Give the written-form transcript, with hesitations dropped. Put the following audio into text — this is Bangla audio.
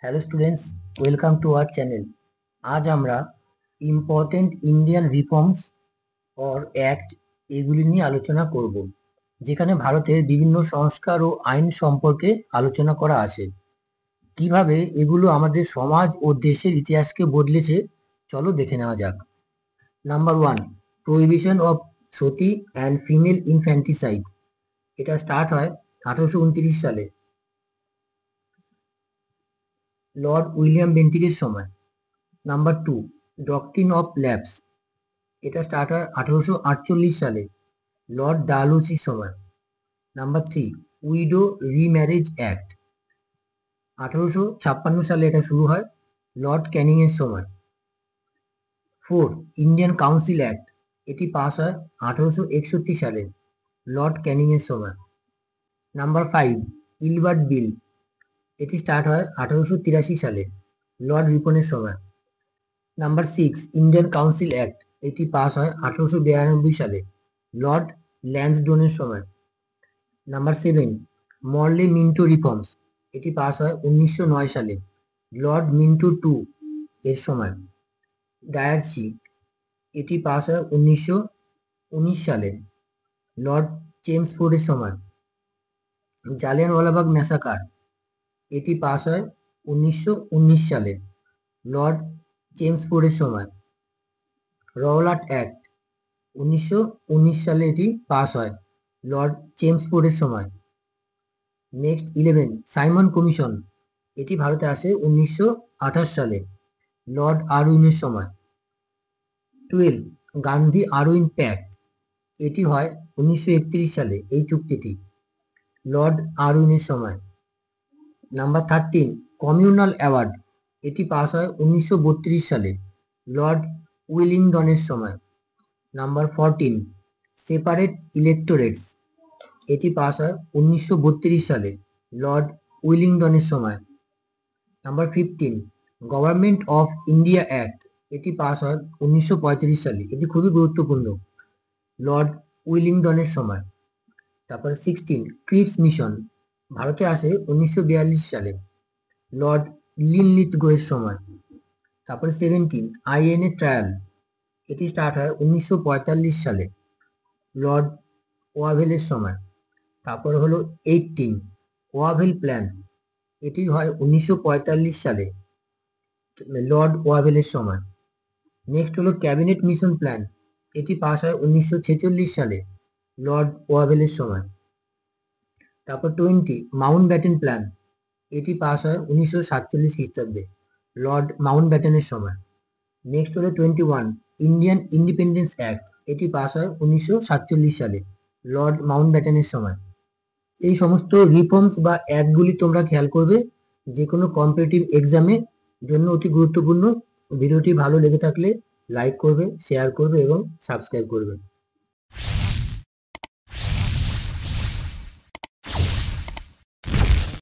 Hello students, welcome to our channel. আজ আমরা important Indian reforms or act এগুলি নিয়ে আলোচনা করব, যেখানে ভারতের বিভিন্ন সংস্কার ও আইন সম্পর্কে আলোচনা করা আছে। কিভাবে এগুলো আমাদের সমাজ ও দেশের ইতিহাসকে বদলেছে, চলো দেখে নেওয়া যাক। Number 1, prohibition of Sati and female infanticide. এটা স্টার্ট হয় 1829 সালে, লর্ড উইলিয়াম বেন্টিকের সময়। Number 2, doctrine of lapse. এটা স্টার্ট হয় 1848 সালে, লর্ড ডালহৌসির সময়। Number 3, widow remarriage act. 1856 সালে এটা শুরু হয়, লর্ড ক্যানিং এর সময়। 4, ইন্ডিয়ান কাউন্সিল অ্যাক্ট। এটি পাস হয় 1861 সালে, লর্ড ক্যানিং এর সময়। নাম্বার 5, ইলবার্ট বিল। এটি স্টার্ট হয় 1883 সালে, লর্ড রিপনের সময়। Number 6, Indian council act. এটি পাস হয় 1892 সালে, লর্ড ল্যান্সডনের সময়। নাম্বার 7, মরলে মিন্টো রিফর্মস। এটি পাস হয় 1909 সালে, লর্ড মিন্টো টু এর সময়। ডায়ারসি। এটি পাস হয় 1919 সালে, লর্ড চেমসফোর্ডের সময়। জালিয়ানওয়ালাবাগ ম্যাসাকার। এটি পাস হয় 1919 সালে, লর্ড চেমসফোর্ডের সময়। রওলাট অ্যাক্ট 1919 সালে এটি পাস হয়, লর্ড চেমসফোর্ডের সময়। Next 11, Simon commission. এটি ভারতে আসে 1928 সালে, লর্ড আরউইনের সময়। 12, গান্ধী আরউইন প্যাক্ট। এটি হয় 1931 সালে, এই চুক্তিটি, লর্ড আরউইনের সময়। Number 13, communal award. এটি পাস হয় 1932 সালে, লর্ড উইলিংডনের সময়। Number 14, separate electorates. এটি পাস হয় 1932 সালে, লর্ড উইলিংডনের সময়। Number 15, government of India act. এটি পাস হয় 1935 সালে, এটি খুবই গুরুত্বপূর্ণ, লর্ড উইলিংডনের সময়। তারপর 16, ক্রিপস মিশন। ভারতে আসে 1942 সালে, লর্ড লিনলিথগোয়ের সময়। তারপরে 17, আইএনএ ট্রায়াল। এটি স্টার্ট হয় 1945 সালে, লর্ড ওয়াভেলের সময়। তারপর হলো 18, ওয়াভেল প্ল্যান। এটি হয় 1945 সালে, লর্ড ওয়াভেলের সময়। নেক্সট হলো ক্যাবিনেট মিশন প্ল্যান। এটি পাস হয় 1946 সালে, লর্ড ওয়াভেলের সময়। তারপর 20, মাউন্ট ব্যাটেন প্ল্যান। এটি পাস হয় 1947 খ্রিস্টাব্দে, লর্ড মাউন্ট ব্যাটেনের সময়। নেক্সট হলো 21, ইন্ডিয়ান ইন্ডিপেন্ডেন্স অ্যাক্ট। এটি পাস হয় 1947 সালে, লর্ড মাউন্ট ব্যাটেনের সময়। এই সমস্ত রিফর্মস বা অ্যাক্টগুলি তোমরা খেয়াল করবে, যে কোনো কম্পিটিটিভ এক্সামে জন্য অতি গুরুত্বপূর্ণ। ভিডিওটি ভালো লেগে থাকলে লাইক করবে, শেয়ার করবে এবং সাবস্ক্রাইব করবে।